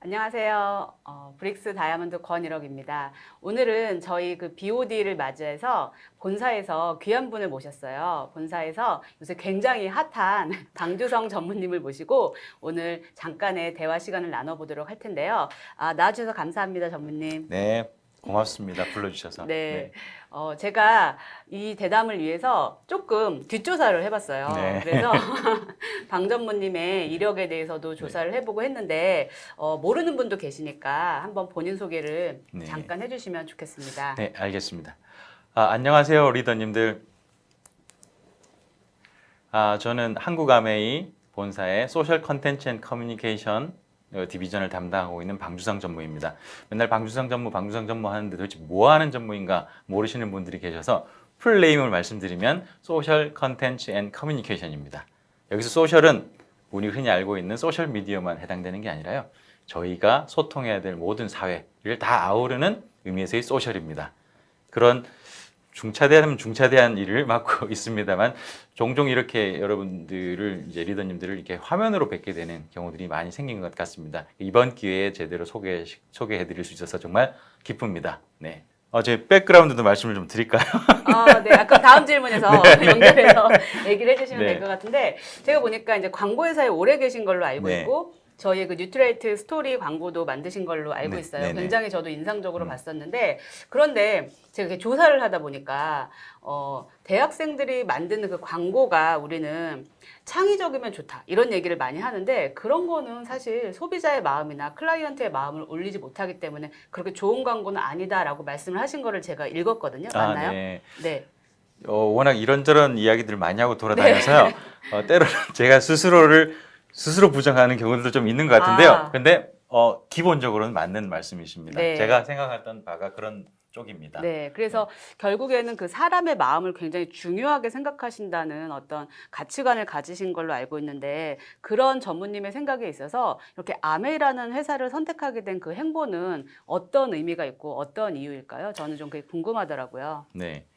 안녕하세요. 브릭스 다이아몬드 권일옥입니다. 오늘은 저희 그 BOD를 맞이해서 본사에서 귀한 분을 모셨어요. 본사에서 요새 굉장히 핫한 방주성 전무님을 모시고 오늘 잠깐의 대화 시간을 나눠보도록 할 텐데요. 나와주셔서 감사합니다, 전무님. 네, 고맙습니다. 불러주셔서. 네. 제가 이 대담을 위해서 조금 뒷조사를 해봤어요. 네. 그래서 방 전무님의 이력에 대해서도 조사를 해보고 했는데, 모르는 분도 계시니까 한번 본인 소개를 네. 잠깐 해주시면 좋겠습니다. 네, 알겠습니다. 안녕하세요, 리더님들. 저는 한국아메이 본사의 소셜 컨텐츠 앤 커뮤니케이션 디비전을 담당하고 있는 방주상 전무입니다. 맨날 방주상 전무 하는데 도대체 뭐 하는 전무인가 모르시는 분들이 계셔서 풀네임을 말씀드리면 소셜 컨텐츠 앤 커뮤니케이션입니다. 여기서 소셜은 우리 흔히 알고 있는 소셜 미디어만 해당되는 게 아니라요. 저희가 소통해야 될 모든 사회를 다 아우르는 의미에서의 소셜입니다. 그런 중차대한 일을 맡고 있습니다만 종종 이렇게 여러분들을 이제 리더님들을 이렇게 화면으로 뵙게 되는 경우들이 많이 생긴 것 같습니다. 이번 기회에 제대로 소개해드릴 수 있어서 정말 기쁩니다. 네. 제 백그라운드도 말씀을 좀 드릴까요? 네. 아까 다음 질문에서 연결해서 얘기를 해주시면 네. 될 것 같은데, 제가 보니까 이제 광고회사에 오래 계신 걸로 알고 네. 있고, 저희 그 뉴트레이트 스토리 광고도 만드신 걸로 알고 네, 있어요. 네네. 굉장히 저도 인상적으로 봤었는데, 그런데 제가 이렇게 조사를 하다 보니까 대학생들이 만드는 그 광고가 우리는 창의적이면 좋다 이런 얘기를 많이 하는데, 그런 거는 사실 소비자의 마음이나 클라이언트의 마음을 울리지 못하기 때문에 그렇게 좋은 광고는 아니다라고 말씀을 하신 거를 제가 읽었거든요. 맞나요? 네. 네. 워낙 이런저런 이야기들을 많이 하고 돌아다녀서요. 때로는 제가 스스로 부정하는 경우들도 좀 있는 것 같은데요. 근데 기본적으로는 맞는 말씀이십니다. 네. 제가 생각했던 바가 그런 쪽입니다. 네, 그래서 결국에는 그 사람의 마음을 굉장히 중요하게 생각하신다는 어떤 가치관을 가지신 걸로 알고 있는데, 그런 전무님의 생각에 있어서 이렇게 아메이라는 회사를 선택하게 된 그 행보는 어떤 의미가 있고 어떤 이유일까요? 저는 좀 그게 궁금하더라고요. 네.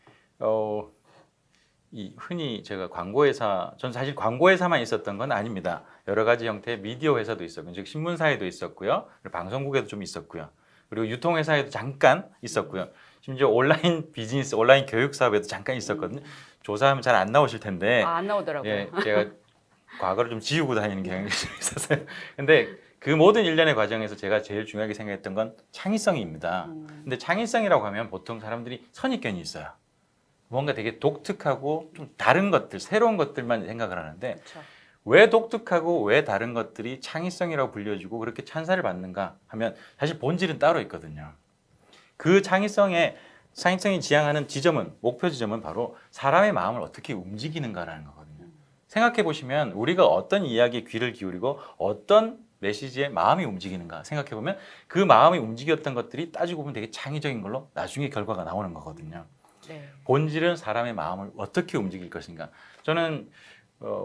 흔히 제가 광고회사, 전 사실 광고회사만 있었던 건 아닙니다. 여러 가지 형태의 미디어 회사도 있었고요. 즉 신문사에도 있었고요. 그리고 방송국에도 좀 있었고요. 그리고 유통회사에도 잠깐 있었고요. 심지어 온라인 비즈니스, 온라인 교육 사업에도 잠깐 있었거든요. 조사하면 잘 안 나오실 텐데. 안 나오더라고요. 예, 제가 과거를 좀 지우고 다니는 경향이 좀 있었어요. 근데 그 모든 일련의 과정에서 제가 제일 중요하게 생각했던 건 창의성입니다. 근데 창의성이라고 하면 보통 사람들이 선입견이 있어요. 뭔가 되게 독특하고 좀 다른 것들, 새로운 것들만 생각을 하는데, 그렇죠. 왜 독특하고 왜 다른 것들이 창의성이라고 불려지고 그렇게 찬사를 받는가 하면 사실 본질은 따로 있거든요. 그 창의성이 지향하는 지점은, 목표 지점은 바로 사람의 마음을 어떻게 움직이는가라는 거거든요. 생각해 보시면 우리가 어떤 이야기에 귀를 기울이고 어떤 메시지에 마음이 움직이는가 생각해 보면 그 마음이 움직였던 것들이 따지고 보면 되게 창의적인 걸로 나중에 결과가 나오는 거거든요. 네. 본질은 사람의 마음을 어떻게 움직일 것인가. 저는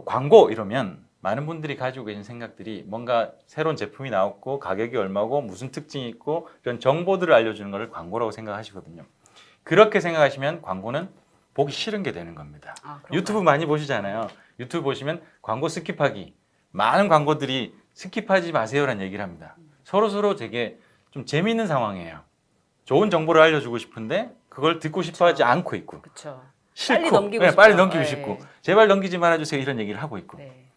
광고 이러면 많은 분들이 가지고 계신 생각들이 뭔가 새로운 제품이 나왔고 가격이 얼마고 무슨 특징이 있고 이런 정보들을 알려주는 것을 광고라고 생각하시거든요. 그렇게 생각하시면 광고는 보기 싫은 게 되는 겁니다. 유튜브 많이 보시잖아요. 유튜브 보시면 광고 스킵하기. 많은 광고들이 스킵하지 마세요라는 얘기를 합니다. 서로 되게 좀 재미있는 상황이에요. 좋은 정보를 알려주고 싶은데 그걸 듣고 싶어 하지 않고 있고. 그렇죠. 싫고, 빨리 넘기고 싶죠. 빨리 넘기고 네. 싶고, 제발 넘기지 말아주세요 이런 얘기를 하고 있고. 네.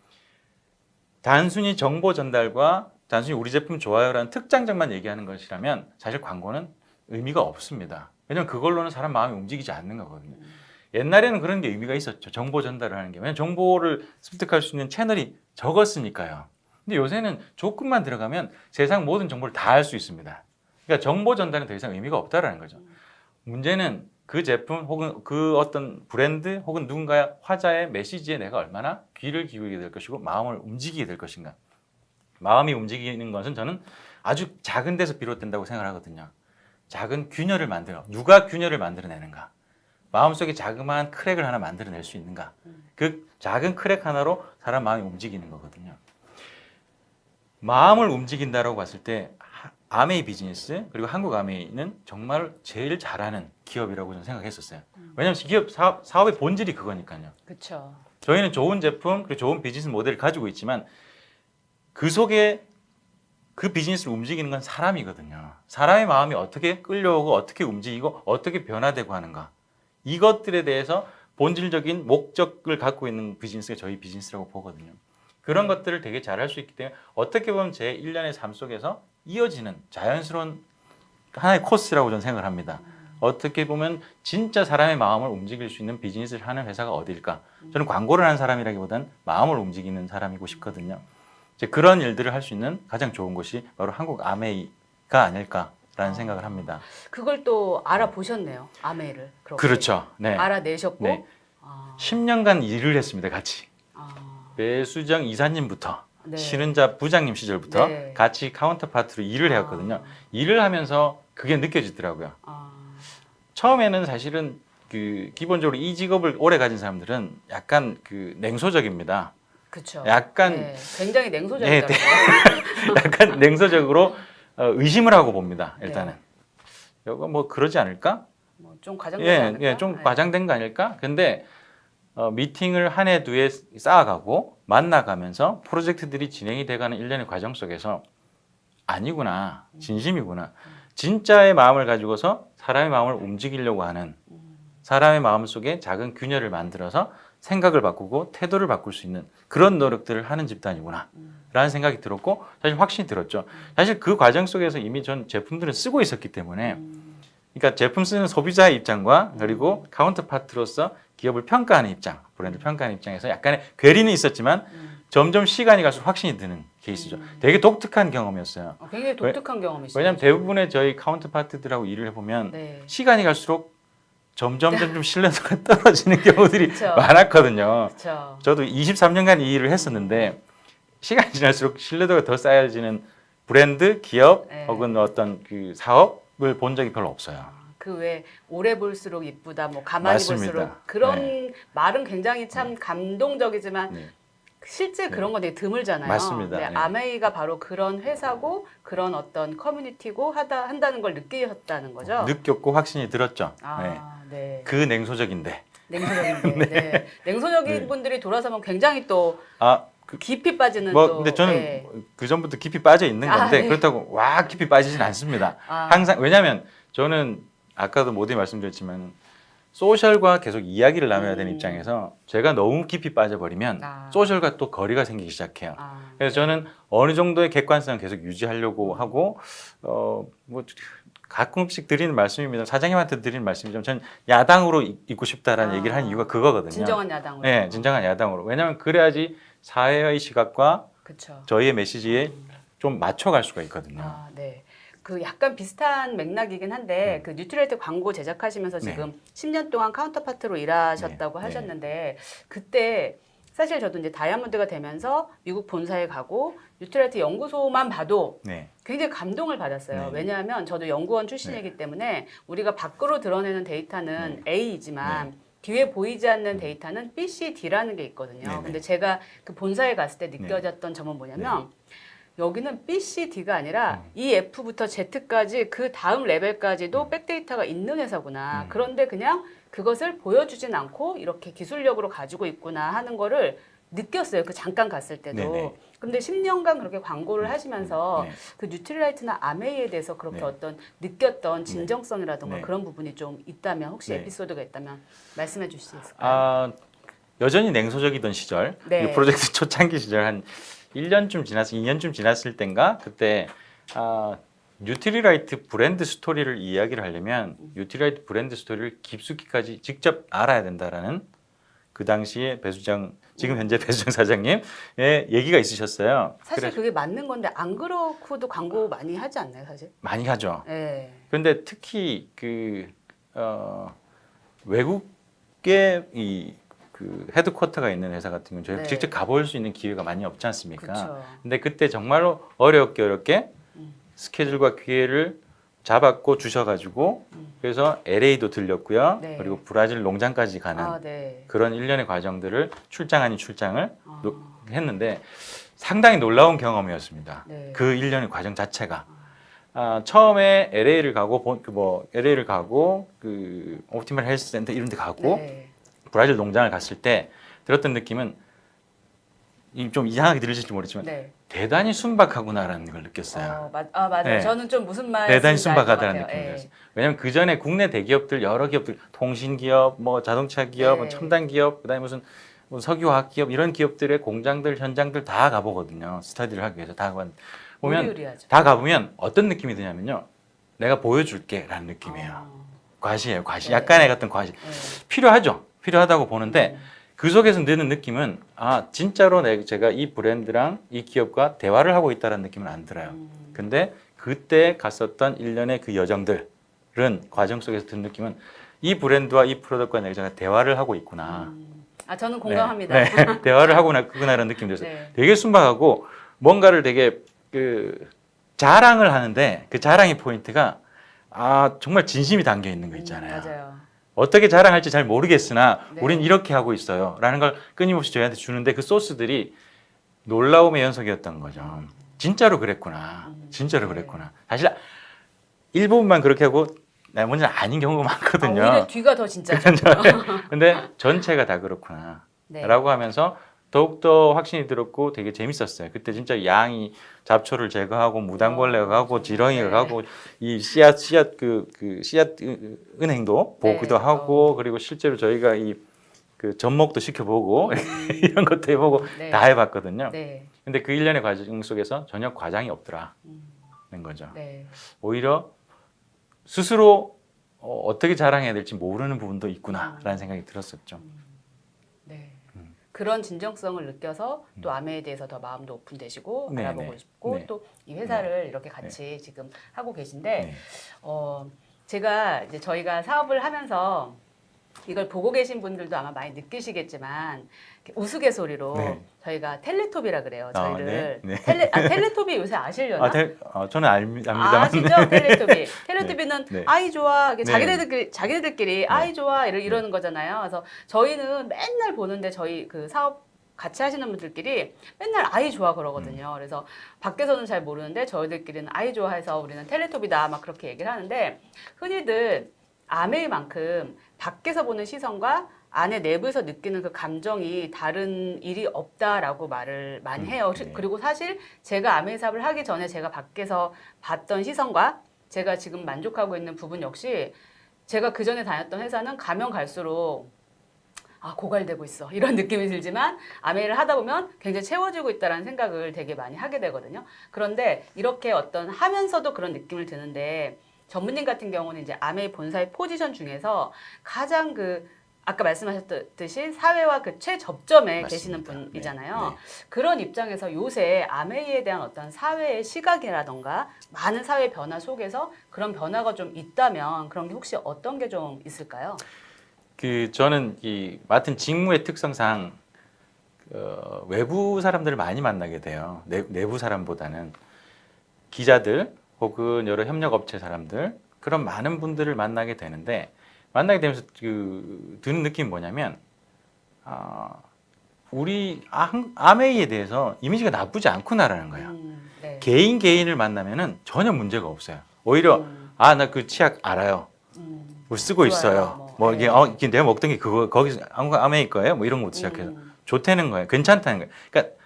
단순히 정보 전달과 단순히 우리 제품 좋아요라는 특장점만 얘기하는 것이라면 사실 광고는 의미가 없습니다. 왜냐하면 그걸로는 사람 마음이 움직이지 않는 거거든요. 옛날에는 그런 게 의미가 있었죠. 정보 전달을 하는 게. 왜냐하면 정보를 습득할 수 있는 채널이 적었으니까요. 근데 요새는 조금만 들어가면 세상 모든 정보를 다 알 수 있습니다. 그러니까 정보 전달은 더 이상 의미가 없다라는 거죠. 문제는 그 제품 혹은 그 어떤 브랜드 혹은 누군가의 화자의 메시지에 내가 얼마나 귀를 기울이게 될 것이고 마음을 움직이게 될 것인가. 마음이 움직이는 것은 저는 아주 작은 데서 비롯된다고 생각을 하거든요. 작은 균열을 누가 균열을 만들어내는가. 마음속에 자그마한 크랙을 하나 만들어낼 수 있는가. 그 작은 크랙 하나로 사람 마음이 움직이는 거거든요. 마음을 움직인다라고 봤을 때 아메이 비즈니스 그리고 한국 아메이는 정말 제일 잘하는 기업이라고 저는 생각했었어요. 왜냐하면 기업 사업의 본질이 그거니까요. 그렇죠. 저희는 좋은 제품 그리고 좋은 비즈니스 모델을 가지고 있지만 그 속에 그 비즈니스를 움직이는 건 사람이거든요. 사람의 마음이 어떻게 끌려오고 어떻게 움직이고 어떻게 변화되고 하는가. 이것들에 대해서 본질적인 목적을 갖고 있는 비즈니스가 저희 비즈니스라고 보거든요. 그런 것들을 되게 잘할 수 있기 때문에 어떻게 보면 제 일련의 삶 속에서 이어지는 자연스러운 하나의 코스라고 저는 생각을 합니다. 어떻게 보면 진짜 사람의 마음을 움직일 수 있는 비즈니스를 하는 회사가 어디일까? 저는 광고를 하는 사람이라기보다는 마음을 움직이는 사람이고 싶거든요. 이제 그런 일들을 할 수 있는 가장 좋은 곳이 바로 한국 아메이가 아닐까라는 생각을 합니다. 그걸 또 알아보셨네요. 아메이를. 그렇게. 그렇죠. 네. 알아내셨고. 네. 아, 10년간 일을 했습니다. 같이. 아, 배수정 이사님부터 네. 신은자 부장님 시절부터 네. 같이 카운터파트로 일을 해왔거든요. 일을 하면서 그게 느껴지더라고요. 아, 처음에는 사실은 그 기본적으로 이 직업을 오래 가진 사람들은 약간 그 냉소적입니다. 그렇죠. 약간 네, 굉장히 네, 냉소적이더라고요. 약간 냉소적으로 의심을 하고 봅니다. 일단은 네. 이거 뭐 그러지 않을까? 뭐좀 과장되지 않을까? 예, 좀 네. 과장된 거 아닐까? 근데 미팅을 한 해 두 해 쌓아가고 만나가면서 프로젝트들이 진행이 돼가는 일련의 과정 속에서 아니구나, 진심이구나. 진짜의 마음을 가지고서 사람의 마음을 움직이려고 하는 사람의 마음 속에 작은 균열을 만들어서 생각을 바꾸고 태도를 바꿀 수 있는 그런 노력들을 하는 집단이구나 라는 생각이 들었고 사실 확신이 들었죠. 사실 그 과정 속에서 이미 전 제품들을 쓰고 있었기 때문에 그러니까 제품 쓰는 소비자의 입장과 그리고 카운터파트로서 기업을 평가하는 입장, 브랜드 평가하는 입장에서 약간의 괴리는 있었지만 점점 시간이 갈수록 확신이 드는 케이스죠. 되게 독특한 경험이었어요. 굉장히 독특한 경험이시죠. 왜냐하면 대부분의 저희 카운터파트들하고 일을 해보면 네. 시간이 갈수록 점점 신뢰도가 떨어지는 경우들이 그쵸. 많았거든요. 그렇죠. 저도 23년간 이 일을 했었는데 시간이 지날수록 신뢰도가 더 쌓여지는 브랜드, 기업 네. 혹은 어떤 그 사업을 본 적이 별로 없어요. 그 왜 오래 볼수록 이쁘다, 뭐 가만히 맞습니다. 볼수록 그런 네. 말은 굉장히 참 감동적이지만 네. 실제 그런 건 되게 드물잖아요. 맞습니다. 네, 네. 아메이가 바로 그런 회사고 그런 어떤 커뮤니티고 한다는 걸 느끼셨다는 거죠. 느꼈고 확신이 들었죠. 네. 아, 네. 그 냉소적인데. 냉소적인데. 네. 냉소적인 네. 분들이 돌아서면 굉장히 또 그, 깊이 빠지는 뭐 또. 근데 저는 네. 그 전부터 깊이 빠져 있는 아, 건데 네. 그렇다고 와 깊이 빠지진 않습니다. 아. 항상 왜냐하면 저는 아까도 모두 말씀드렸지만 소셜과 계속 이야기를 나눠야 되는 입장에서 제가 너무 깊이 빠져버리면 아. 소셜과 또 거리가 생기기 시작해요. 아, 그래서 저는 어느 정도의 객관성을 계속 유지하려고 하고 뭐 가끔씩 드리는 말씀입니다. 사장님한테 드리는 말씀이지만 저는 야당으로 있고 싶다라는 얘기를 하는 이유가 그거거든요. 진정한 야당으로. 네, 진정한 야당으로. 왜냐하면 그래야지 사회의 시각과 그렇죠. 저희의 메시지에 좀 맞춰갈 수가 있거든요. 아, 네. 그 약간 비슷한 맥락이긴 한데 그 뉴트리라이트 광고 제작하시면서 지금 10년 동안 카운터파트로 일하셨다고 네. 하셨는데 그때 사실 저도 이제 다이아몬드가 되면서 미국 본사에 가고 뉴트리라이트 연구소만 봐도 네. 굉장히 감동을 받았어요. 네. 왜냐하면 저도 연구원 출신이기 때문에 우리가 밖으로 드러내는 데이터는 A이지만 뒤에 보이지 않는 데이터는 B, C, D라는 게 있거든요. 네. 근데 제가 그 본사에 갔을 때 느껴졌던 점은 뭐냐면 여기는 B, C, D가 아니라 E, F부터 Z까지 그 다음 레벨까지도 백데이터가 있는 회사구나. 그런데 그냥 그것을 보여주진 않고 이렇게 기술력으로 가지고 있구나 하는 거를 느꼈어요. 그 잠깐 갔을 때도. 네네. 근데 10년간 그렇게 광고를 하시면서 네. 그 뉴트리라이트나 아메이에 대해서 그렇게 네. 어떤 느꼈던 진정성이라든가 네. 그런 부분이 좀 있다면 혹시 네. 에피소드가 있다면 말씀해 주실 수 있을까요? 아, 여전히 냉소적이던 시절, 네. 이 프로젝트 초창기 시절 한 1년쯤 지났을 2년쯤 지났을 땐가 그때 뉴트리라이트 브랜드 스토리를 이야기를 하려면 뉴트리라이트 브랜드 스토리를 깊숙이까지 직접 알아야 된다라는 그 당시에 배수정 지금 현재 배수정 사장님의 얘기가 있으셨어요. 사실 그래서 그게 맞는 건데 안 그렇고도 광고 많이 하지 않나요, 사실? 많이 하죠. 네. 그런데 특히 외국의 그 헤드쿼터가 있는 회사 같은 경우는 저희가 네. 직접 가볼 수 있는 기회가 많이 없지 않습니까? 그쵸. 근데 그때 정말로 어렵게 스케줄과 기회를 잡았고 주셔가지고 그래서 LA도 들렸고요. 네. 그리고 브라질 농장까지 가는 아, 네. 그런 일련의 과정들을 출장 아닌 출장을 아. 했는데 상당히 놀라운 경험이었습니다. 네. 그 일련의 과정 자체가. 처음에 LA를 가고 LA를 가고 그 옵티멀 헬스 센터 이런 데 가고 네. 브라질 농장을 갔을 때 들었던 느낌은 좀 이상하게 들리실지 모르지만 네. 대단히 순박하구나라는 걸 느꼈어요. 맞아요. 네. 저는 좀 무슨 대단히 말인지 알 것 순박하다는 같아요. 느낌이 들었어요. 왜냐하면 그 전에 국내 대기업들 여러 기업들 통신기업, 뭐 자동차 기업, 뭐 네. 첨단 기업, 그다음에 무슨 석유화학 기업 이런 기업들의 공장들 현장들 다 가보거든요. 스터디를 하기 위해서 다 보면 의리의리하죠. 다 가보면 어떤 느낌이 드냐면요. 내가 보여줄게라는 느낌이에요. 과시예요, 과시. 네. 약간의 같은 과시. 네. 필요하죠. 필요하다고 보는데 그 속에서 드는 느낌은 진짜로 제가 이 브랜드랑 이 기업과 대화를 하고 있다는 느낌은 안 들어요. 근데 그때 갔었던 일련의 그 여정들은 과정 속에서 드는 느낌은 이 브랜드와 이 프로덕트와 내가 대화를 하고 있구나. 저는 공감합니다. 네. 대화를 하고 있구나라는 느낌이 들었어요. 네. 되게 순박하고 뭔가를 되게 자랑을 하는데 그 자랑의 포인트가 정말 진심이 담겨 있는 거 있잖아요. 맞아요. 어떻게 자랑할지 잘 모르겠으나 네. 우린 이렇게 하고 있어요 라는 걸 끊임없이 저희한테 주는데 그 소스들이 놀라움의 연속이었던 거죠. 진짜로 그랬구나. 진짜로 네. 그랬구나. 사실 일부분만 그렇게 하고 나머지는 아닌 경우가 많거든요. 오히려 뒤가 더 진짜죠. 근데 전체가 다 그렇구나 네. 라고 하면서 더욱더 확신이 들었고 되게 재밌었어요. 그때 진짜 양이 잡초를 제거하고 무당벌레가 가고 지렁이가 네. 가고 이 씨앗 은행도 네. 보기도 하고 그리고 실제로 저희가 그 접목도 시켜보고 이런 것도 해보고 네. 다 해봤거든요. 네. 근데 그 일련의 과정 속에서 전혀 과장이 없더라는 거죠. 네. 오히려 스스로 어떻게 자랑해야 될지 모르는 부분도 있구나라는 생각이 들었었죠. 네. 그런 진정성을 느껴서 또 아메에 대해서 더 마음도 오픈되시고 네, 알아보고 네. 싶고 네. 또 이 회사를 이렇게 같이 지금 하고 계신데 네. 제가 이제 저희가 사업을 하면서 이걸 보고 계신 분들도 아마 많이 느끼시겠지만 이렇게 우스갯소리로 네. 저희가 텔레토비라 그래요. 저희를 네. 텔레토비 요새 아시려나? 저는 압니다만. 아시죠? 텔레토비는 네. 아이 좋아. 네. 자기네들끼리 아이 좋아 이러는 거잖아요. 그래서 저희는 맨날 보는데 저희 그 사업 같이 하시는 분들끼리 맨날 아이 좋아 그러거든요. 그래서 밖에서는 잘 모르는데 저희들끼리는 아이 좋아해서 우리는 텔레토비다 막 그렇게 얘기를 하는데 흔히들 아메이만큼 밖에서 보는 시선과 안에 내부에서 느끼는 그 감정이 다른 일이 없다라고 말을 많이 해요. 네. 그리고 사실 제가 아메이 사업을 하기 전에 제가 밖에서 봤던 시선과 제가 지금 만족하고 있는 부분 역시 제가 그 전에 다녔던 회사는 가면 갈수록 고갈되고 있어 이런 느낌이 들지만 아메이를 하다 보면 굉장히 채워지고 있다라는 생각을 되게 많이 하게 되거든요. 그런데 이렇게 어떤 하면서도 그런 느낌을 드는데 전무님 같은 경우는 이제 아메이 본사의 포지션 중에서 가장 아까 말씀하셨듯이 사회와 그 최접점에 맞습니다. 계시는 분이잖아요. 네. 그런 입장에서 요새 아메이에 대한 어떤 사회의 시각이라던가 많은 사회 변화 속에서 그런 변화가 좀 있다면 그런 게 혹시 어떤 게 좀 있을까요? 저는 맡은 직무의 특성상 외부 사람들을 많이 만나게 돼요. 내부 사람보다는 기자들 혹은 여러 협력업체 사람들 그런 많은 분들을 만나게 되는데 만나게 되면서 드는 느낌이 뭐냐면 우리 아메이에 대해서 이미지가 나쁘지 않구나라는 거예요. 네. 개인을 만나면은 전혀 문제가 없어요. 오히려 나 그 치약 알아요. 뭐 쓰고 좋아요. 있어요. 네. 이게 내가 먹던 게 거기서 아메이 거예요. 뭐 이런 것부터 시작해서 좋다는 거예요. 괜찮다는 거예요. 그러니까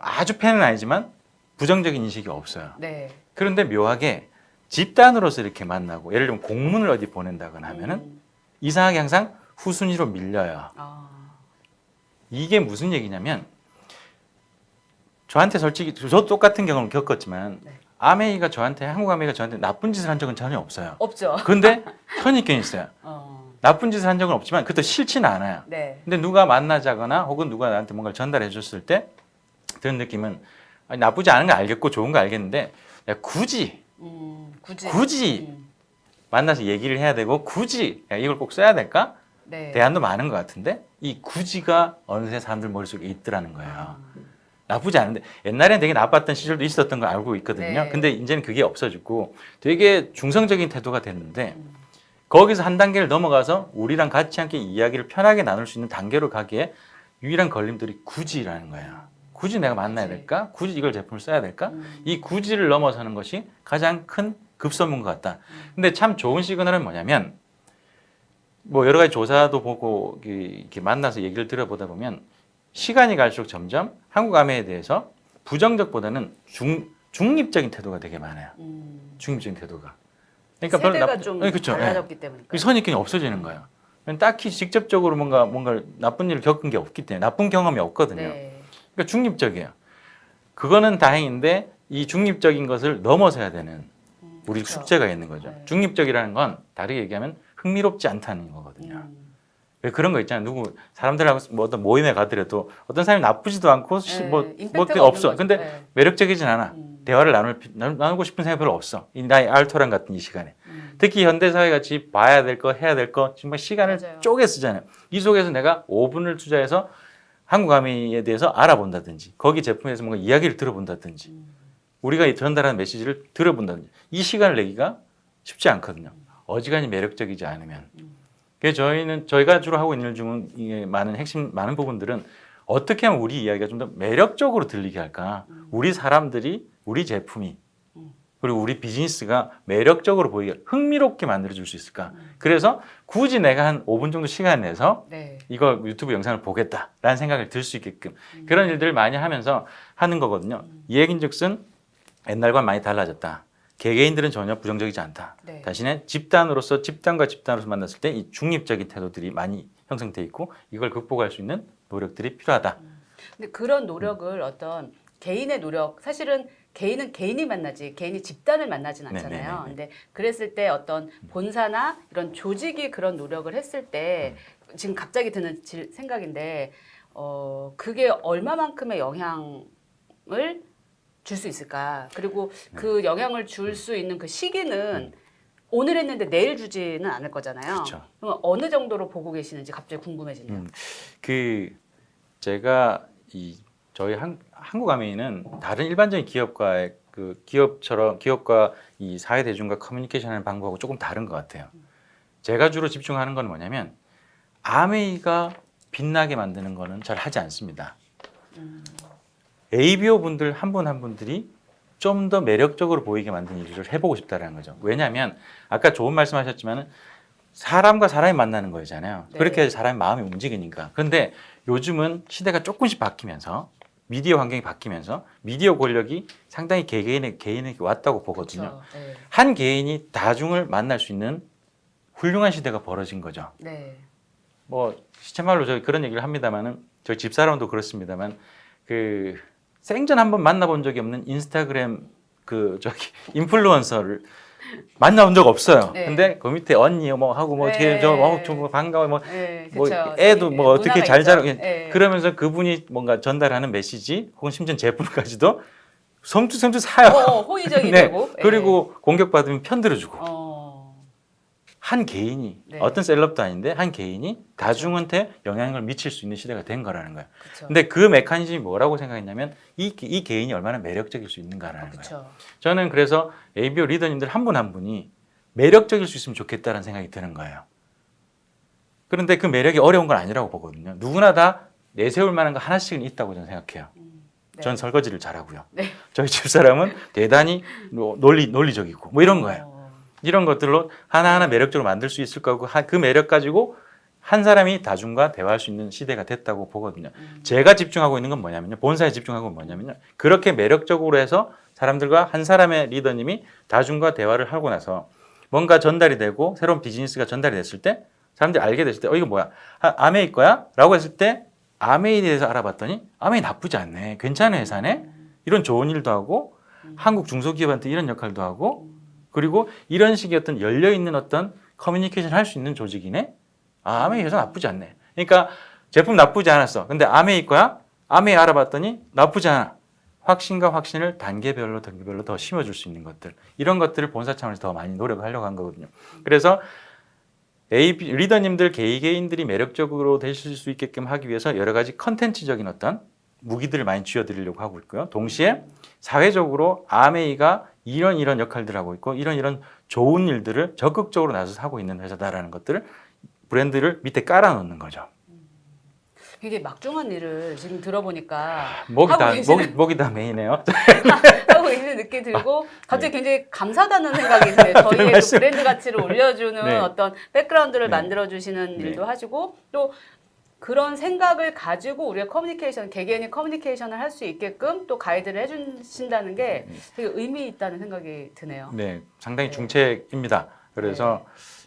아주 팬은 아니지만 부정적인 인식이 없어요. 네. 그런데 묘하게 집단으로서 이렇게 만나고 예를 들면 공문을 어디 보낸다거나 하면은 이상하게 항상 후순위로 밀려요. 이게 무슨 얘기냐면 저한테 솔직히 저 똑같은 경험을 겪었지만 네. 한국 아메이가 저한테 나쁜 짓을 한 적은 전혀 없어요. 없죠. 근데 선입견이 있어요. 어. 나쁜 짓을 한 적은 없지만 그것도 싫지는 않아요. 네. 근데 누가 만나자거나 혹은 누가 나한테 뭔가를 전달해 줬을 때 드는 느낌은 나쁘지 않은 거 알겠고 좋은 거 알겠는데 굳이 만나서 얘기를 해야 되고 굳이 이걸 꼭 써야 될까? 네. 대안도 많은 것 같은데 이 굳이가 어느새 사람들 머릿속에 있더라는 거예요. 나쁘지 않은데 옛날에는 되게 나빴던 시절도 있었던 걸 알고 있거든요. 네. 근데 이제는 그게 없어지고 되게 중성적인 태도가 됐는데 거기서 한 단계를 넘어가서 우리랑 같이 함께 이야기를 편하게 나눌 수 있는 단계로 가기에 유일한 걸림돌이 굳이라는 거예요. 굳이 내가 만나야 될까? 굳이 이걸 제품을 써야 될까? 이 굳이를 넘어서는 것이 가장 큰 급선무인 것 같다. 근데 참 좋은 시그널은 뭐냐면 뭐 여러 가지 조사도 보고 이렇게 만나서 얘기를 들어보다 보면 시간이 갈수록 점점 한국 아메이에 대해서 부정적보다는 중립적인 태도가 되게 많아요. 중립적인 태도가. 그러니까 별로 세대가 나쁜- 좀 그렇죠. 달라졌기 때문에. 그 선입견이 없어지는 거예요. 딱히 직접적으로 뭔가 나쁜 일을 겪은 게 없기 때문에 나쁜 경험이 없거든요. 네. 그러니까 중립적이에요. 그거는 다행인데 이 중립적인 것을 넘어서야 되는 우리 그렇죠. 숙제가 있는 거죠. 네. 중립적이라는 건 다르게 얘기하면 흥미롭지 않다는 거거든요. 음. 왜 그런 거 있잖아요. 누구 사람들하고 뭐 어떤 모임에 가더라도 어떤 사람이 나쁘지도 않고 뭐 임팩트가 그게 없어. 없는 거죠. 근데 네. 매력적이진 않아. 대화를 나누고 싶은 생각이 별로 없어. 이 나의 알토란 같은 이 시간에. 특히 현대사회 같이 봐야 될 거, 해야 될 거, 정말 시간을 맞아요. 쪼개 쓰잖아요. 이 속에서 내가 5분을 투자해서 한국 아미에 대해서 알아본다든지, 거기 제품에서 뭔가 이야기를 들어본다든지, 우리가 전달하는 메시지를 들어본다든지, 이 시간을 내기가 쉽지 않거든요. 어지간히 매력적이지 않으면. 그래서 저희가 주로 하고 있는 일 중은 이게 많은 부분들은 어떻게 하면 우리 이야기가 좀 더 매력적으로 들리게 할까? 우리 사람들이, 우리 제품이, 그리고 우리 비즈니스가 매력적으로 보이게 흥미롭게 만들어줄 수 있을까? 그래서 굳이 내가 한 5분 정도 시간 내서 네. 이거 유튜브 영상을 보겠다라는 생각을 들 수 있게끔 그런 일들을 많이 하면서 하는 거거든요. 이 얘긴즉슨 옛날과 많이 달라졌다. 개개인들은 전혀 부정적이지 않다. 네. 대신에 집단과 집단으로서 만났을 때 이 중립적인 태도들이 많이 형성돼 있고 이걸 극복할 수 있는 노력들이 필요하다. 근데 그런 노력을 어떤 개인의 노력, 사실은 개인은 개인이 만나지 개인이 집단을 만나진 않잖아요. 네네네네. 근데 그랬을 때 어떤 본사나 이런 조직이 그런 노력을 했을 때 지금 갑자기 드는 생각인데 그게 얼마만큼의 영향을 줄 수 있을까? 그리고 그 영향을 줄 수 있는 그 시기는 오늘 했는데 내일 주지는 않을 거잖아요. 그렇죠. 그럼 어느 정도로 보고 계시는지 갑자기 궁금해지네요. 제가 저희 한국 아메이는 다른 일반적인 기업과의 기업과 이 사회 대중과 커뮤니케이션하는 방법하고 조금 다른 것 같아요. 제가 주로 집중하는 건 뭐냐면 아메이가 빛나게 만드는 거는 잘 하지 않습니다. ABO 분들 한 분 한 분들이 좀 더 매력적으로 보이게 만드는 일을 해보고 싶다는 거죠. 왜냐하면 아까 좋은 말씀하셨지만은 사람과 사람이 만나는 거잖아요. 네. 그렇게 해서 사람의 마음이 움직이니까. 그런데 요즘은 시대가 조금씩 바뀌면서 미디어 환경이 바뀌면서 미디어 권력이 상당히 개인에게 왔다고 보거든요. 그렇죠. 네. 한 개인이 다중을 만날 수 있는 훌륭한 시대가 벌어진 거죠. 네. 뭐 시체말로 저희 그런 얘기를 합니다만은 저희 집사람도 그렇습니다만 생전 한번 만나본 적이 없는 인스타그램 인플루언서를 만나본 적 없어요. 네. 근데 그 밑에 언니 뭐 하고 뭐 네. 좀 반가워 뭐 네, 뭐 그쵸. 애도 뭐 어떻게 잘 자라 네. 그러면서 그분이 뭔가 전달하는 메시지 혹은 심지어 제품까지도 성투 사요. 호의적이 네. 되고. 그리고 공격받으면 편들어주고. 어. 한 개인이 네. 어떤 셀럽도 아닌데 한 개인이 다중한테 영향을 미칠 수 있는 시대가 된 거라는 거예요. 그쵸. 근데 그 메커니즘이 뭐라고 생각했냐면 이 개인이 얼마나 매력적일 수 있는가라는 거예요. 그쵸. 저는 그래서 ABO 리더님들 한 분 한 분이 매력적일 수 있으면 좋겠다는 생각이 드는 거예요. 그런데 그 매력이 어려운 건 아니라고 보거든요. 누구나 다 내세울 만한 거 하나씩은 있다고 저는 생각해요. 네. 전 설거지를 잘하고요. 네. 저희 집사람은 대단히 논리적이고 뭐 이런 거예요. 이런 것들로 하나하나 매력적으로 만들 수 있을 거고 그 매력 가지고 한 사람이 다중과 대화할 수 있는 시대가 됐다고 보거든요. 제가 집중하고 있는 건 뭐냐면요. 본사에 집중하고 있는 건 뭐냐면요. 그렇게 매력적으로 해서 사람들과 한 사람의 리더님이 다중과 대화를 하고 나서 뭔가 전달이 되고 새로운 비즈니스가 전달이 됐을 때 사람들이 알게 됐을 때 이거 뭐야? 아메이 거야? 라고 했을 때 아메이에 대해서 알아봤더니 아메이 나쁘지 않네. 괜찮은 회사네. 이런 좋은 일도 하고 한국 중소기업한테 이런 역할도 하고 그리고 이런 식의 어떤 열려있는 어떤 커뮤니케이션 할 수 있는 조직이네? 아메이 회사 나쁘지 않네. 그러니까 제품 나쁘지 않았어. 근데 아메이 거야? 아메이 알아봤더니 나쁘지 않아. 확신과 확신을 단계별로 더 심어줄 수 있는 것들. 이런 것들을 본사 차원에서 더 많이 노력을 하려고 한 거거든요. 그래서 리더님들 개개인들이 매력적으로 되실 수 있게끔 하기 위해서 여러 가지 컨텐츠적인 어떤 무기들을 많이 쥐어드리려고 하고 있고요. 동시에 사회적으로 아메이가 이런 역할들을 하고 있고 이런 좋은 일들을 적극적으로 나서서 하고 있는 회사다라는 것들을 브랜드를 밑에 깔아놓는 거죠. 이게 막중한 일을 지금 들어보니까 목이 다 메이네요. 하고 계시는 느낌이 들고 갑자기 굉장히 감사하다는 생각이 드네요. 저희의 그 브랜드 가치를 올려주는 네. 어떤 백그라운드를 네. 만들어주시는 네. 일도 하시고 또 그런 생각을 가지고 우리가 커뮤니케이션, 개개인이 커뮤니케이션을 할 수 있게끔 또 가이드를 해주신다는 게 되게 의미 있다는 생각이 드네요. 네, 상당히 네. 중책입니다. 그래서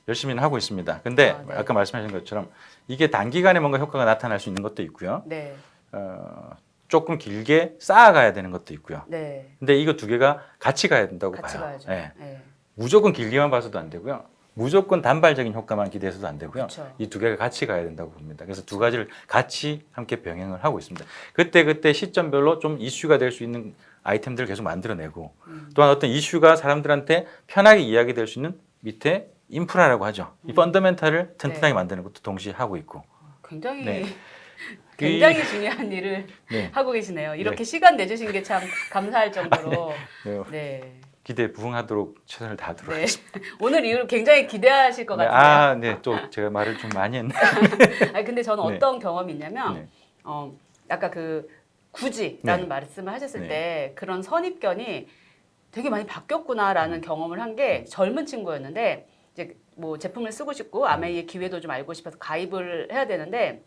열심히는 하고 있습니다. 근데 네. 아까 말씀하신 것처럼 이게 단기간에 뭔가 효과가 나타날 수 있는 것도 있고요. 네, 조금 길게 쌓아가야 되는 것도 있고요. 네, 근데 이거 두 개가 같이 가야 된다고 같이 봐요. 가야죠. 네. 네. 무조건 길게만 봐서도 안 되고요. 무조건 단발적인 효과만 기대해서도 안 되고요. 그렇죠. 이 두 개가 같이 가야 된다고 봅니다. 그래서 두 가지를 같이 함께 병행을 하고 있습니다. 그때 시점별로 좀 이슈가 될 수 있는 아이템들을 계속 만들어내고 또한 어떤 이슈가 사람들한테 편하게 이야기될 수 있는 밑에 인프라라고 하죠. 이 펀더멘탈을 튼튼하게 네. 만드는 것도 동시에 하고 있고. 굉장히 네. 굉장히 중요한 일을 네. 하고 계시네요. 이렇게 네. 시간 내주신 게 참 감사할 정도로. 네. 네. 기대에 부응하도록 최선을 다하도록 네. 하겠습니다. 오늘 이후로 굉장히 기대하실 것 네. 같은데요. 네. 또 제가 말을 좀 많이 했네. 아니, 근데 저는 네. 어떤 경험이 있냐면, 네. 아까 그 굳이라는 네. 말씀을 하셨을 네. 때 그런 선입견이 되게 많이 바뀌었구나라는 경험을 한 게 젊은 친구였는데, 이제 뭐 제품을 쓰고 싶고 아메이의 기회도 좀 알고 싶어서 가입을 해야 되는데,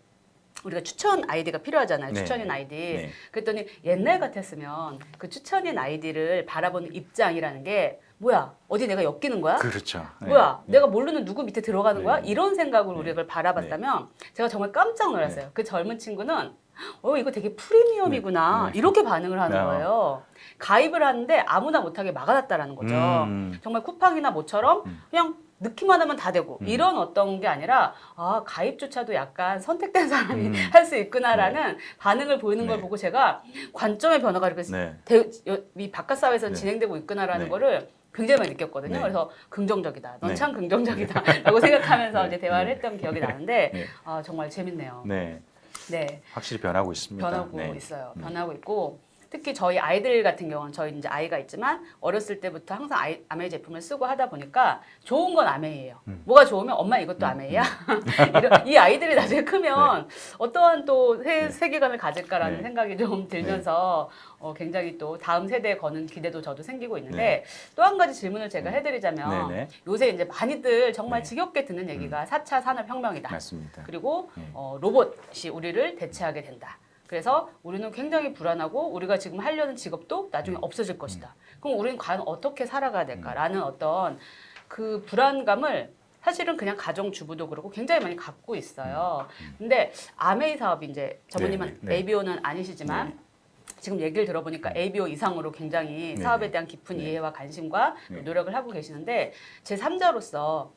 우리가 추천 아이디가 필요하잖아요. 네. 추천인 아이디. 네. 그랬더니 옛날 같았으면 그 추천인 아이디를 바라보는 입장이라는 게 뭐야? 어디 내가 엮이는 거야? 그렇죠. 네. 뭐야? 네. 내가 모르는 누구 밑에 들어가는 거야? 네. 이런 생각으로 네. 우리가 그걸 바라봤다면 제가 정말 깜짝 놀랐어요. 그 젊은 친구는 이거 되게 프리미엄이구나. 네. 이렇게 반응을 하는 네. 거예요. 가입을 하는데 아무나 못하게 막아놨다라는 거죠. 정말 쿠팡이나 뭐처럼 그냥 넣기만 하면 다 되고 이런 어떤 게 아니라 가입조차도 약간 선택된 사람이 할 수 있구나라는 반응을 보이는 걸 네. 보고 제가 관점의 변화가 이렇게 네. 이 바깥 사회에서 네. 진행되고 있구나라는 네. 거를 굉장히 많이 느꼈거든요. 네. 그래서 긍정적이다. 넌 네. 참 긍정적이다라고 생각하면서 네. 이제 대화를 네. 했던 기억이 나는데 네. 정말 재밌네요. 네. 네. 확실히 변하고 있습니다. 변하고 네. 있어요. 변하고 있고 특히 저희 아이들 같은 경우는 저희 이제 아이가 있지만 어렸을 때부터 항상 아메이 제품을 쓰고 하다 보니까 좋은 건 아메이예요. 뭐가 좋으면 엄마 이것도 아메이야. 이 아이들이 나중에 크면 어떠한 또 세계관을 가질까라는 네. 생각이 좀 들면서 굉장히 또 다음 세대에 거는 기대도 저도 생기고 있는데 네. 또 한 가지 질문을 제가 해드리자면 네. 네. 요새 이제 많이들 정말 네. 지겹게 듣는 얘기가 4차 산업혁명이다. 맞습니다. 그리고 네. 로봇이 우리를 대체하게 된다. 그래서 우리는 굉장히 불안하고 우리가 지금 하려는 직업도 나중에 없어질 것이다. 그럼 우리는 과연 어떻게 살아가야 될까라는 어떤 그 불안감을 사실은 그냥 가정주부도 그렇고 굉장히 많이 갖고 있어요. 근데 아메이 사업이 이제 저분님은 네. ABO는 아니시지만 네. 지금 얘기를 들어보니까 ABO 이상으로 굉장히 네. 사업에 대한 깊은 네. 이해와 관심과 네. 노력을 하고 계시는데 제3자로서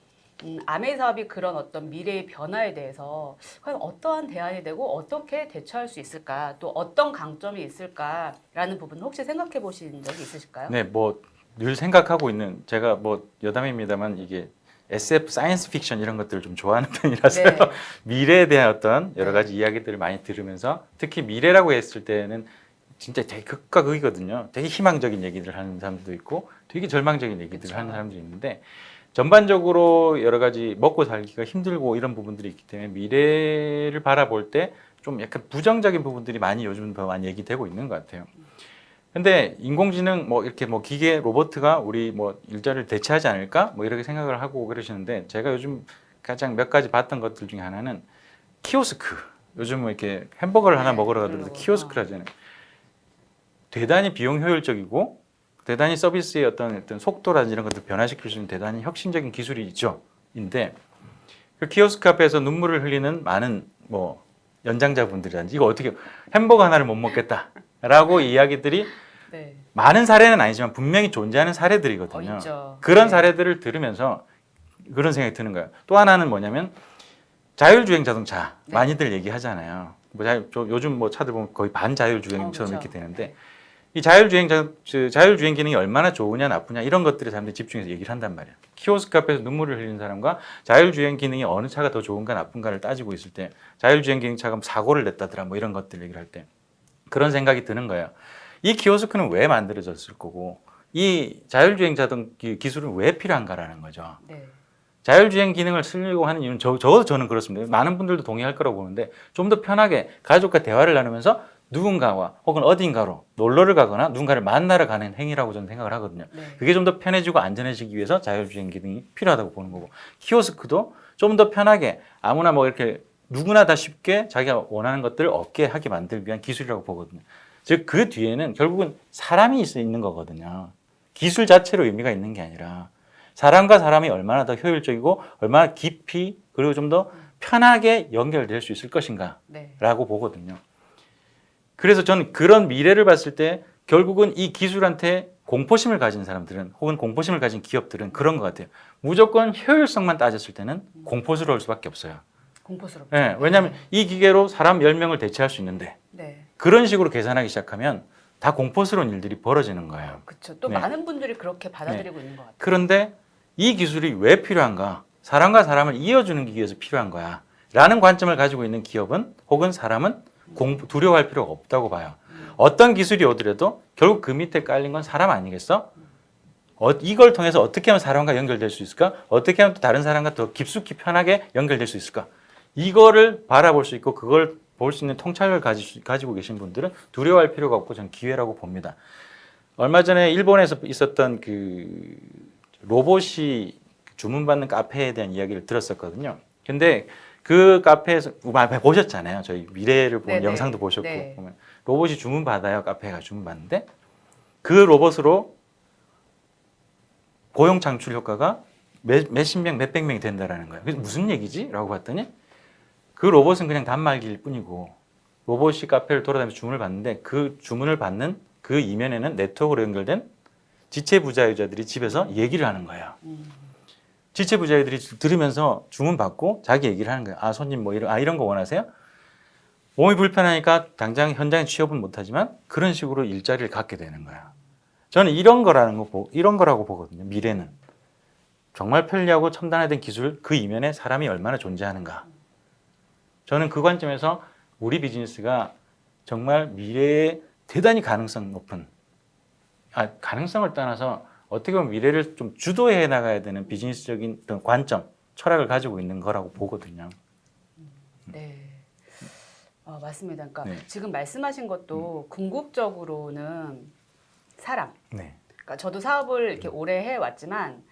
아메이 사업이 그런 어떤 미래의 변화에 대해서 과연 어떠한 대안이 되고 어떻게 대처할 수 있을까 또 어떤 강점이 있을까라는 부분 혹시 생각해 보신 적이 있으실까요? 네, 뭐 늘 생각하고 있는 제가 뭐 여담입니다만 이게 SF 사이언스 픽션 이런 것들을 좀 좋아하는 편이라서요. 네. 미래에 대한 어떤 여러 가지 이야기들을 많이 들으면서 특히 미래라고 했을 때는 진짜 되게 극과 극이거든요. 되게 희망적인 얘기들을 하는 사람들도 있고 되게 절망적인 얘기들을 그쵸. 하는 사람들이 있는데 전반적으로 여러 가지 먹고 살기가 힘들고 이런 부분들이 있기 때문에 미래를 바라볼 때 좀 약간 부정적인 부분들이 많이 요즘 더 많이 얘기되고 있는 것 같아요. 근데 인공지능 뭐 이렇게 뭐 기계 로봇가 우리 뭐 일자리를 대체하지 않을까 뭐 이렇게 생각을 하고 그러시는데 제가 요즘 가장 몇 가지 봤던 것들 중에 하나는 키오스크. 요즘 뭐 이렇게 햄버거를 하나 네, 먹으러 가도 그러고. 키오스크라잖아요. 대단히 비용 효율적이고 대단히 서비스의 어떤 속도라든지 이런 것들 변화시킬 수 있는 대단히 혁신적인 기술이 있죠. 인데 그 키오스크 앞에서 눈물을 흘리는 많은 뭐 연장자분들이라든지 이거 어떻게 햄버거 하나를 못 먹겠다라고 이야기들이 네. 많은 사례는 아니지만 분명히 존재하는 사례들이거든요. 있죠. 그런 네. 사례들을 들으면서 그런 생각이 드는 거예요. 또 하나는 뭐냐면 자율주행 자동차 네. 많이들 얘기하잖아요. 요즘 뭐 차들 보면 거의 반자율주행처럼 그렇죠. 이렇게 되는데 이 자율주행 기능이 얼마나 좋으냐 나쁘냐 이런 것들에 사람들이 집중해서 얘기를 한단 말이에요. 키오스크 앞에서 눈물을 흘리는 사람과 자율주행 기능이 어느 차가 더 좋은가 나쁜가를 따지고 있을 때 자율주행 기능차가 사고를 냈다더라 뭐 이런 것들 얘기를 할 때 그런 생각이 드는 거예요. 이 키오스크는 왜 만들어졌을 거고 이 자율주행 자동 기술은 왜 필요한가라는 거죠. 네. 자율주행 기능을 쓰려고 하는 이유는 적어도 저는 그렇습니다. 많은 분들도 동의할 거라고 보는데 좀 더 편하게 가족과 대화를 나누면서 누군가와 혹은 어딘가로 놀러를 가거나 누군가를 만나러 가는 행위라고 저는 생각을 하거든요. 네. 그게 좀 더 편해지고 안전해지기 위해서 자율주행 기능이 필요하다고 보는 거고 키오스크도 좀 더 편하게 아무나 뭐 이렇게 누구나 다 쉽게 자기가 원하는 것들을 얻게 하게 만들기 위한 기술이라고 보거든요. 즉 그 뒤에는 결국은 사람이 있는 거거든요. 기술 자체로 의미가 있는 게 아니라 사람과 사람이 얼마나 더 효율적이고 얼마나 깊이 그리고 좀 더 편하게 연결될 수 있을 것인가라고 네. 보거든요. 그래서 저는 그런 미래를 봤을 때 결국은 이 기술한테 공포심을 가진 사람들은 혹은 공포심을 가진 기업들은 그런 것 같아요. 무조건 효율성만 따졌을 때는 공포스러울 수밖에 없어요. 공포스럽죠. 네, 왜냐하면 이 기계로 사람 10명을 대체할 수 있는데 네. 그런 식으로 계산하기 시작하면 다 공포스러운 일들이 벌어지는 거예요. 그렇죠. 또 네. 많은 분들이 그렇게 받아들이고 있는 것 같아요. 그런데 이 기술이 왜 필요한가? 사람과 사람을 이어주는 기 위해서 필요한 거야. 라는 관점을 가지고 있는 기업은 혹은 사람은 두려워할 필요가 없다고 봐요. 어떤 기술이 오더라도 결국 그 밑에 깔린 건 사람 아니겠어? 이걸 통해서 어떻게 하면 사람과 연결될 수 있을까? 어떻게 하면 또 다른 사람과 더 깊숙이 편하게 연결될 수 있을까? 이거를 바라볼 수 있고 그걸 볼 수 있는 통찰력을 가지고 계신 분들은 두려워할 필요가 없고 저는 기회라고 봅니다. 얼마 전에 일본에서 있었던 그 로봇이 주문받는 카페에 대한 이야기를 들었었거든요. 근데 그 카페에서 보셨잖아요. 저희 미래를 본 네네. 영상도 보셨고 네. 보면 로봇이 주문받아요. 카페가 주문받는데 그 로봇으로 고용 창출 효과가 몇십 명, 몇백 명이 된다라는 거예요. 그래서 무슨 얘기지? 라고 봤더니 그 로봇은 그냥 단말기일 뿐이고 로봇이 카페를 돌아다니면서 주문을 받는데 그 주문을 받는 그 이면에는 네트워크로 연결된 지체 부자유자들이 집에서 얘기를 하는 거예요. 지체 부자유들이 들으면서 주문 받고 자기 얘기를 하는 거예요. 아, 손님 뭐 이런 거 원하세요? 몸이 불편하니까 당장 현장에 취업은 못하지만 그런 식으로 일자리를 갖게 되는 거야. 저는 이런 거라고 보거든요. 미래는 정말 편리하고 첨단화된 기술 그 이면에 사람이 얼마나 존재하는가. 저는 그 관점에서 우리 비즈니스가 정말 미래에 대단히 가능성 높은, 가능성을 떠나서 어떻게 보면 미래를 좀 주도해 나가야 되는 비즈니스적인 어떤 관점, 철학을 가지고 있는 거라고 보거든요. 네. 맞습니다. 그러니까 네. 지금 말씀하신 것도 궁극적으로는 사람. 네. 그러니까 저도 사업을 이렇게 오래 해왔지만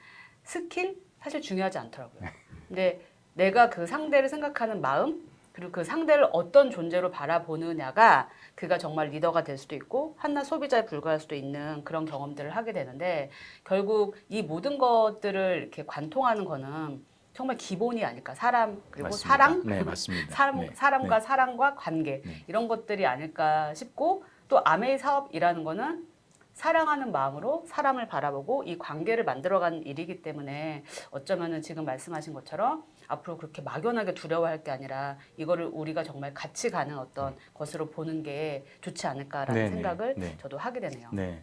스킬 사실 중요하지 않더라고요. 근데 내가 그 상대를 생각하는 마음 그리고 그 상대를 어떤 존재로 바라보느냐가 그가 정말 리더가 될 수도 있고 한낱 소비자에 불과할 수도 있는 그런 경험들을 하게 되는데 결국 이 모든 것들을 이렇게 관통하는 거는 정말 기본이 아닐까. 사람 그리고 맞습니다. 사랑, 네, 맞습니다. 사람과 네. 사랑과 관계 네. 이런 것들이 아닐까 싶고 또 아메이 사업이라는 거는 사랑하는 마음으로 사람을 바라보고 이 관계를 만들어가는 일이기 때문에 어쩌면은 지금 말씀하신 것처럼 앞으로 그렇게 막연하게 두려워할 게 아니라 이거를 우리가 정말 같이 가는 어떤 것으로 보는 게 좋지 않을까라는 네네. 생각을 네. 저도 하게 되네요. 네.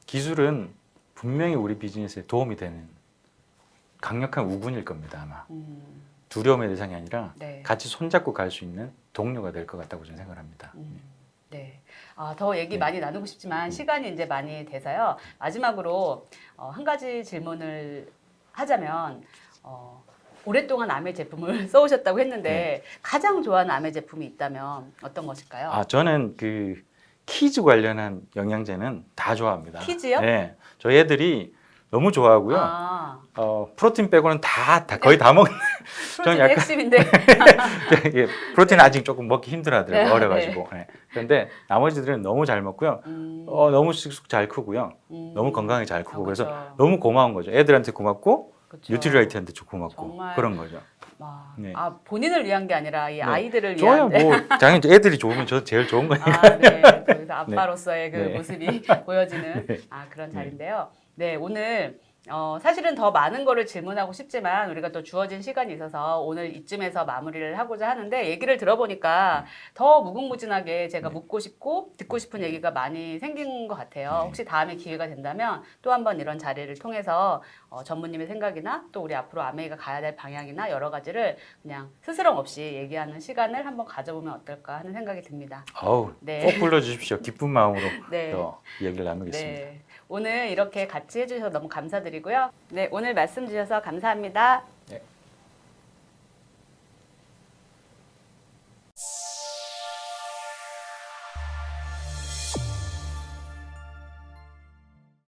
기술은 분명히 우리 비즈니스에 도움이 되는 강력한 우군일 겁니다, 아마. 두려움의 대상이 아니라 네. 같이 손잡고 갈 수 있는 동료가 될 것 같다고 저는 생각합니다. 네. 더 얘기 네. 많이 나누고 싶지만 시간이 이제 많이 돼서요. 마지막으로 한 가지 질문을 하자면 오랫동안 아메 제품을 써오셨다고 했는데 가장 좋아하는 아메 제품이 있다면 어떤 것일까요? 저는 그 키즈 관련한 영양제는 다 좋아합니다. 키즈요? 네. 저희 애들이 너무 좋아하고요. 프로틴 빼고는 거의 다 먹는. 프로틴이 약간- 핵심인데. 예, 프로틴 아직 조금 먹기 힘들어하더라고요. 네. 어려가지고. 네. 그런데 나머지들은 너무 잘 먹고요. 너무 쑥쑥 잘 크고요. 너무 건강하게 잘 크고 그래서 그렇죠. 너무 고마운 거죠. 애들한테 고맙고 그렇죠. 뉴트리라이트한테 고맙고 정말. 그런 거죠. 네. 본인을 위한 게 아니라 이 네. 아이들을 좋아요. 위한. 뭐 당연히 애들이 좋으면 저 제일 좋은 거니까. 네. 거기서 아빠로서의 그 네. 모습이 보여지는 네. 그런 자리인데요. 네, 오늘 사실은 더 많은 거를 질문하고 싶지만 우리가 또 주어진 시간이 있어서 오늘 이쯤에서 마무리를 하고자 하는데 얘기를 들어보니까 더 무궁무진하게 제가 묻고 싶고 듣고 싶은 얘기가 많이 생긴 것 같아요. 네. 혹시 다음에 기회가 된다면 또 한번 이런 자리를 통해서 전무님의 생각이나 또 우리 앞으로 아메이가 가야 될 방향이나 여러 가지를 그냥 스스럼 없이 얘기하는 시간을 한번 가져보면 어떨까 하는 생각이 듭니다. 꼭 불러주십시오. 기쁜 마음으로 네. 더 얘기를 나누겠습니다. 네. 오늘 이렇게 같이 해주셔서 너무 감사드리고요. 네, 오늘 말씀 주셔서 감사합니다.